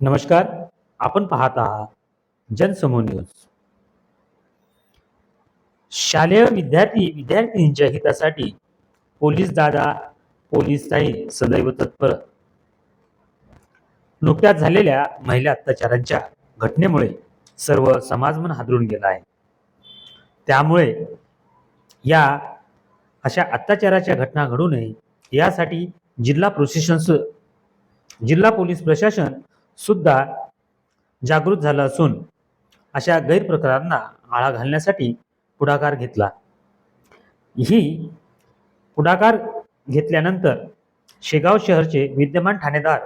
नमस्कार. आपण पाहत आहात जनसमूह न्यूज. शालेय विद्यार्थ्यांच्या हितासाठी पोलीस दादा, पोलीस ताई सदैव तत्पर. नुकत्याच झालेल्या महिला अत्याचारांच्या घटनेमुळे सर्व समाजमन हादरून गेला आहे. त्यामुळे या अशा अत्याचाराच्या घटना घडू नये यासाठी जिल्हा पोलीस प्रशासन सुद्धा जागृत झालं असून अशा गैरप्रकारांना आळा घालण्यासाठी पुढाकार घेतला. पुढाकार घेतल्यानंतर शेगाव शहरचे विद्यमान ठाणेदार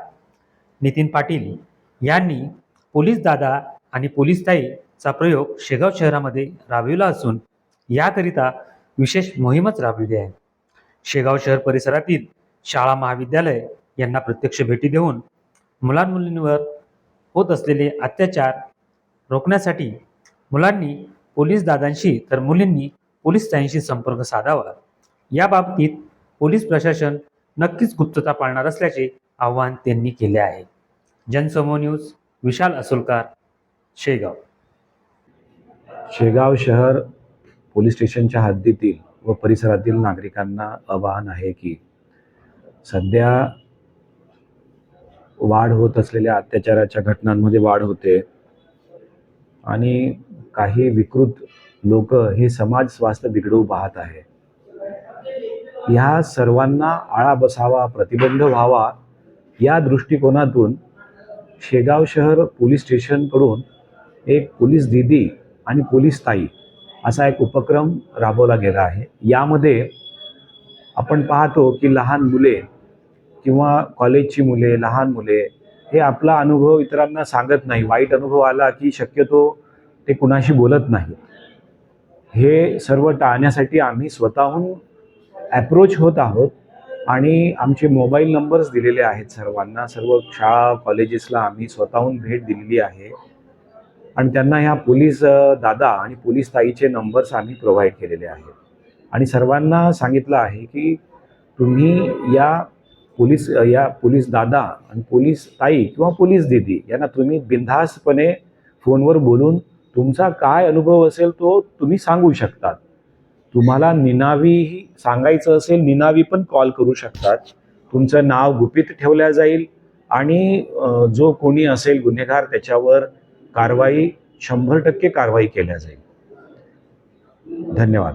नितीन पाटील यांनी पोलीस दादा आणि पोलीस ताईचा प्रयोग शेगाव शहरामध्ये राबविला असून याकरिता विशेष मोहीमच राबविली आहे. शेगाव शहर परिसरातील शाळा महाविद्यालय यांना प्रत्यक्ष भेटी देऊन मुलांमुलींवर होत असलेले अत्याचार रोखण्यासाठी मुलांनी पोलीस दादांशी तर मुलींनी पोलीस ताईंशी संपर्क साधावा. या बाबतीत पोलीस प्रशासन नक्कीच गुप्तता पाळणार असल्याचे आवाहन त्यांनी केले आहे. जनसमूह न्यूज, विशाल असोलकर, शेगाव. शेगाव शहर पोलीस स्टेशनच्या हद्दीतील व परिसरातील नागरिकांना आवाहन आहे की सध्या वाढ होत असलेल्या अत्याचाराच्या घटनांमध्ये वाढ होते आणि काही विकृत लोक हे समाज स्वास्थ्य बिघडवू पाहत आहे. ह्या सर्वांना आळा बसावा, प्रतिबंध व्हावा या दृष्टिकोनातून शेगाव शहर पोलीस स्टेशनकडून एक पोलीस दीदी आणि पोलीस ताई असा एक उपक्रम राबवला गेला आहे. यामध्ये आपण पाहतो की लहान मुले किंवा कॉलेजची मुले, लहान मुले हे आपला अनुभव इतरांना सांगत नाही. वाईट अनुभव आला की शक्यतो ते कुणाशी बोलत नाही. हे सर्व टाळण्यासाठी आम्ही स्वतःहून ॲप्रोच होत आहोत आणि आमचे मोबाईल नंबर्स दिलेले आहेत सर्वांना. सर्व शाळा कॉलेजेसला आम्ही स्वतःहून भेट दिलेली आहे आणि त्यांना ह्या पोलीस दादा आणि पोलीस ताईचे नंबर्स आम्ही प्रोव्हाइड केलेले आहेत आणि सर्वांना सांगितलं आहे की तुम्ही या पोलीस दादा आणि पोलीस ताई किंवा पोलीस दीदी यांना तुम्ही बिनधास्तपणे फोनवर बोलून तुमचा काय अनुभव असेल तो तुम्ही सांगू शकतात. तुम्हाला निनावी सांगायचं असेल, निनावी पण कॉल करू शकतात. तुमचं नाव गुपित ठेवलं जाईल आणि जो कोणी असेल गुन्हेगार त्याच्यावर 100% कारवाई केल्या जाईल. धन्यवाद.